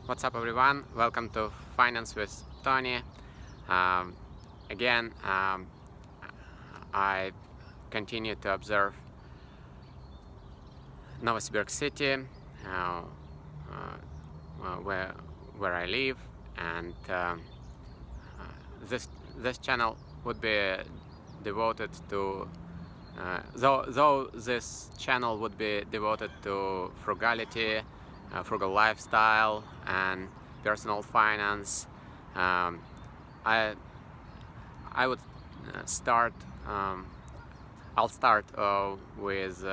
What's up, everyone? Welcome to Finance with Tony. Um, again, I continue to observe Novosibirsk city, where I live, and this channel would be devoted to though this channel would be devoted to frugality, frugal lifestyle, and personal finance. I would start. I'll start with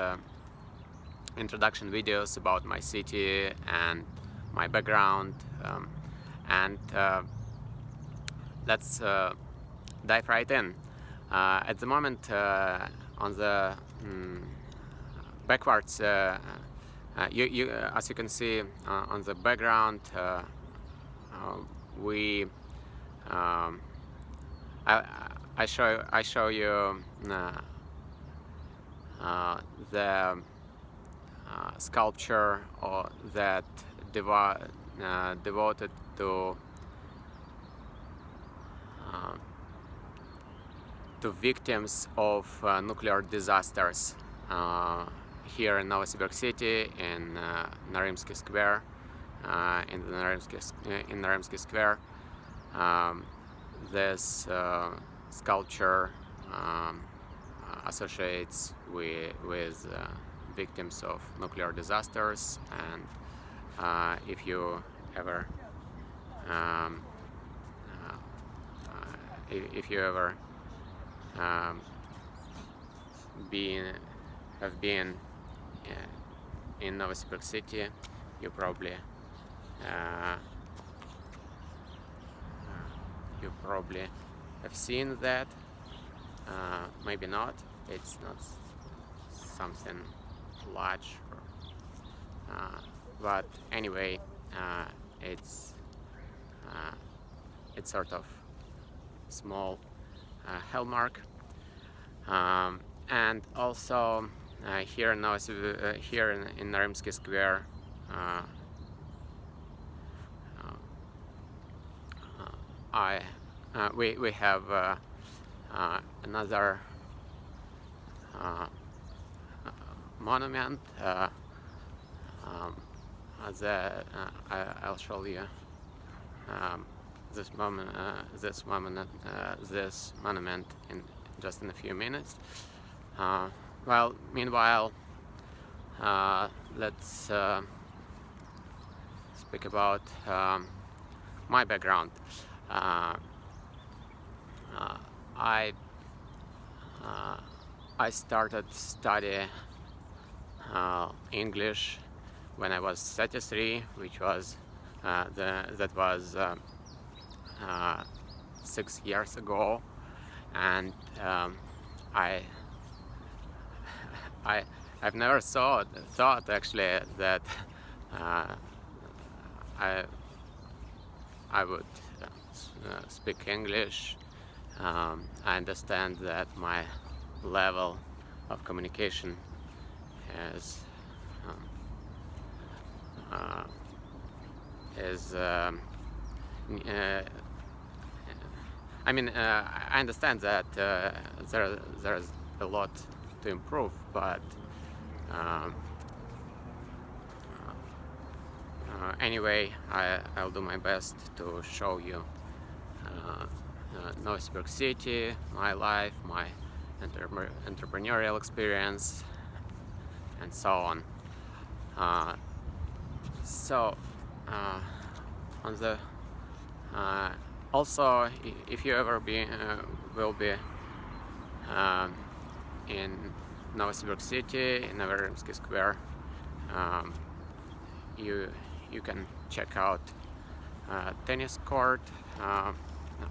introduction videos about my city and my background, and let's dive right in. At the moment, on the backwards, as you can see on the background, we I show you the sculpture that devoted to victims of nuclear disasters here in Novosibirsk city, in Narymsky Square, in Narymsky Square. This sculpture associates with victims of nuclear disasters, and if you ever have been in Novosibirsk city, you probably have seen that. Maybe not. It's not something large, but anyway, it's sort of small hallmark. And also here in Narymsky Square, we have another monument that I'll show you this monument in just in a few minutes. Well, meanwhile, let's speak about my background. I started study English when I was 33, which was that was 6 years ago, and I've never thought actually that I would speak English. I understand that my level of communication is I mean, I understand that there's a lot to improve, but anyway, I'll do my best to show you Novosibirsk city, my life, my entrepreneurial experience, and so on. On the also, if you ever will be in Novosibirsk city, in Narymsky Square, you can check out tennis court,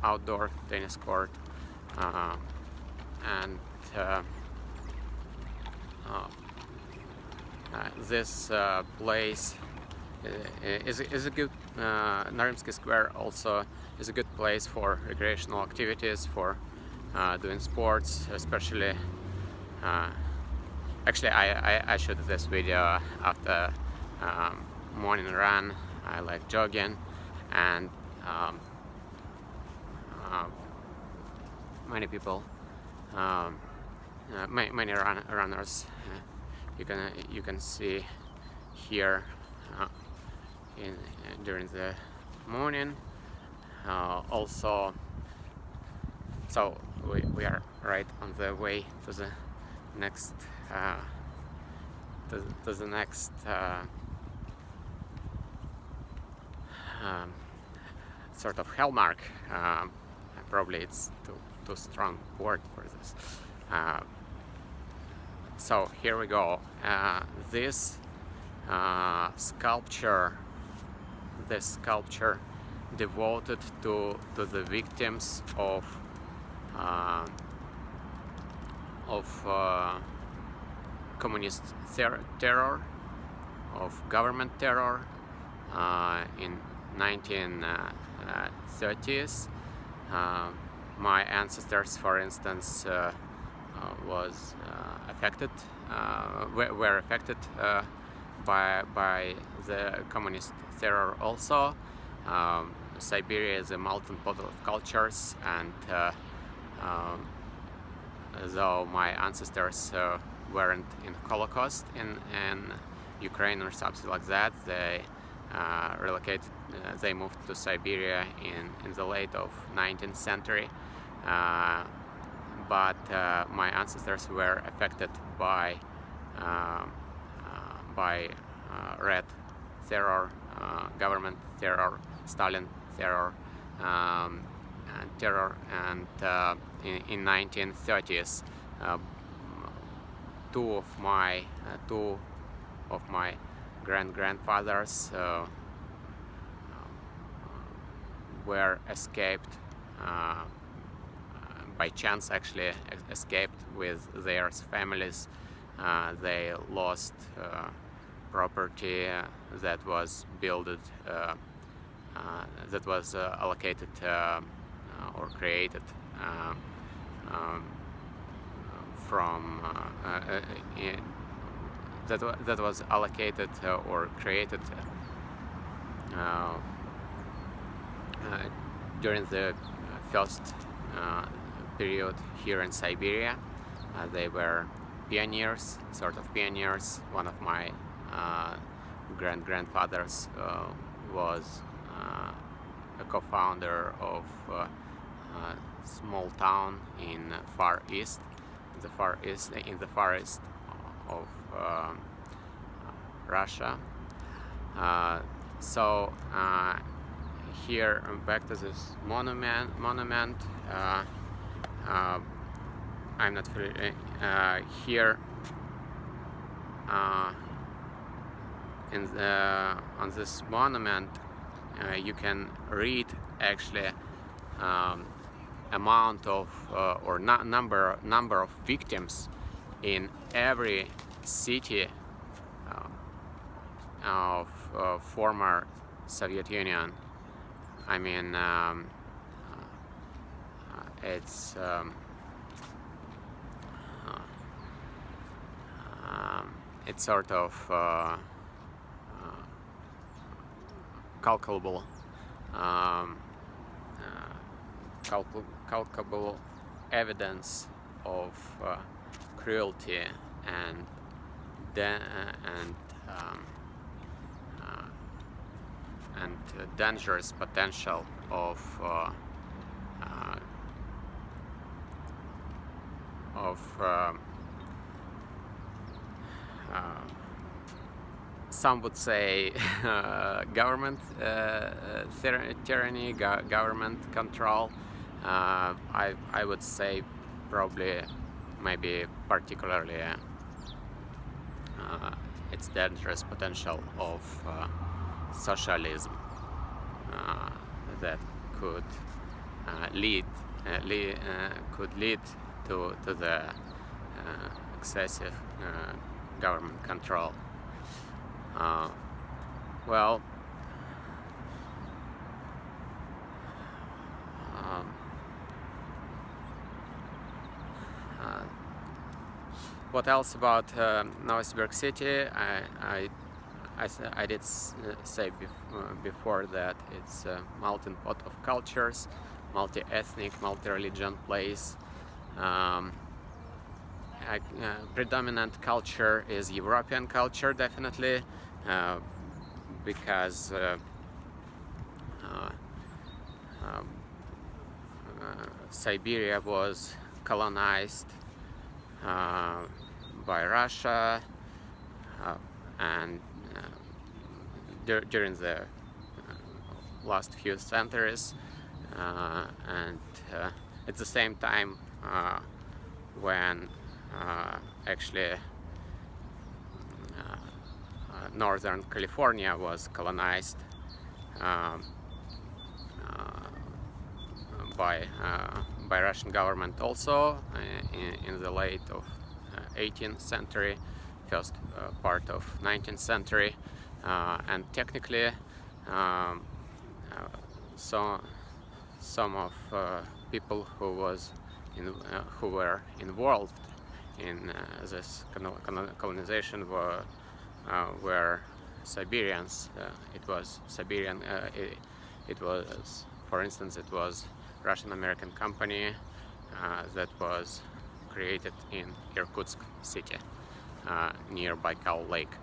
outdoor tennis court, and this place is a good. Narymsky Square also is a good place for recreational activities, for doing sports, especially. Actually, I shot this video after morning run I like jogging, and many people, many runners, you can see here during the morning. Also, so we are right on the way to the next to the next sort of hallmark. Probably it's too strong word for this. So here we go. This sculpture devoted to the victims of communist terror, of government terror in 1930s. My ancestors, for instance, were affected by the communist terror also. Siberia is a melting pot of cultures, and though my ancestors weren't in Holocaust in Ukraine or something like that, they relocated. They moved to Siberia in the late of 19th century. But my ancestors were affected by Red terror, government terror, Stalin terror, and in 1930s, two of my grandfathers were escaped by chance, actually escaped with their families. They lost property that was built, that was allocated or created from that was allocated or created during the first period here in Siberia. They were pioneers, sort of pioneers. One of my grandfathers was a co-founder of a small town in Far East, in the Far East of Russia. So here, back to this monument. I'm not here on this monument. You can read actually amount of or number of victims in every city of former Soviet Union. I mean, it's sort of calculable evidence of cruelty and dangerous potential of some would say government tyranny, government control. I would say probably, maybe particularly, its dangerous potential of socialism that could lead to the excessive government control. Well, what else about Novosibirsk city? I did say before that it's a melting pot of cultures, multi-ethnic, multi-religion place. Predominant culture is European culture, definitely, because Siberia was colonized by Russia, and during the last few centuries, and at the same time when actually Northern California was colonized by Russian government also in the late of 18th century, first part of 19th century, and technically so some of people who were involved in this colonization were Siberians. It was Siberian. It was, for instance, it was Russian-American company that was created in Irkutsk city, near Baikal Lake,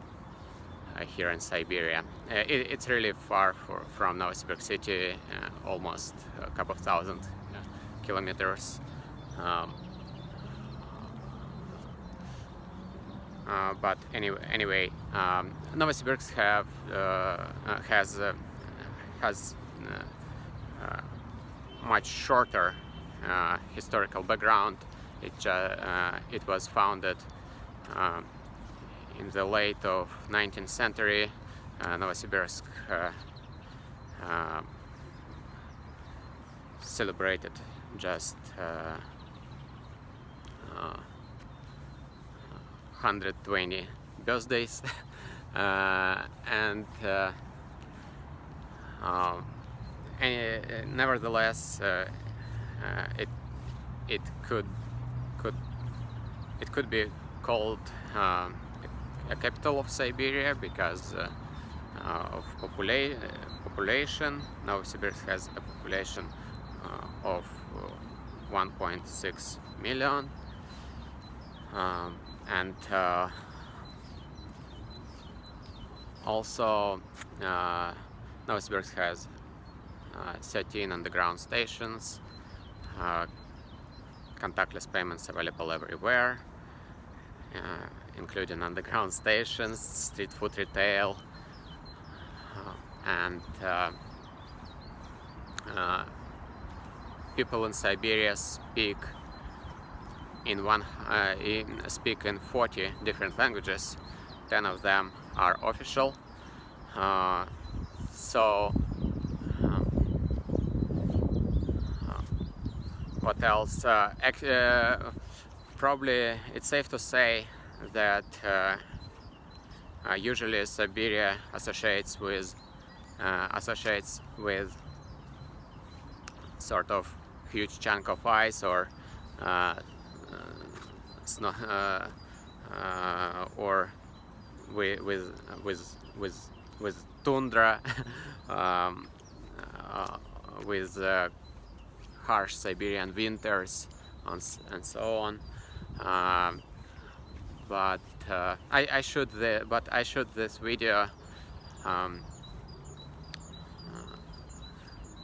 here in Siberia. It's really far from Novosibirsk city, almost a couple of thousand kilometers. But anyway, Novosibirsk has much shorter historical background. It was founded in the late of 19th century. Novosibirsk celebrated just 120 birthdays, and nevertheless, it could be called a capital of Siberia because of population. Novosibirsk has a population of 1.6 million, and also Novosibirsk has 13 underground stations, contactless payments available everywhere, including underground stations, street food retail, and people in Siberia speak in 40 different languages. 10 of them are official. So what else? Probably it's safe to say that usually Siberia associates with sort of huge chunk of ice or snow, or with tundra, with harsh Siberian winters and so on. But I shoot this video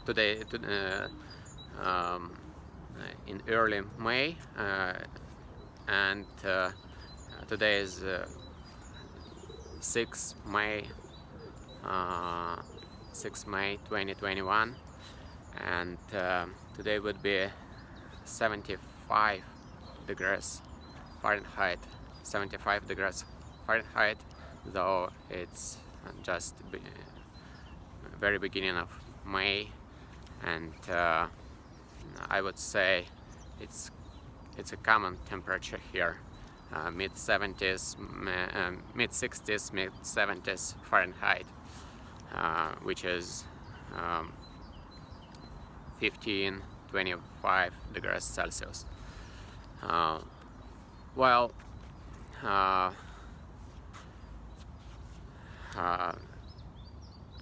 today in early May, and today is 6 May 2021, and today would be 75 degrees Fahrenheit, 75 degrees Fahrenheit, though it's just very beginning of May, and I would say it's a common temperature here, mid-70s, mid-60s, mid-70s Fahrenheit, which is 15-25 degrees Celsius. Well,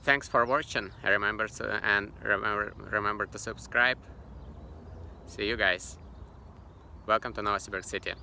Thanks for watching. Remember to subscribe. See you guys. Welcome to Novosibirsk city.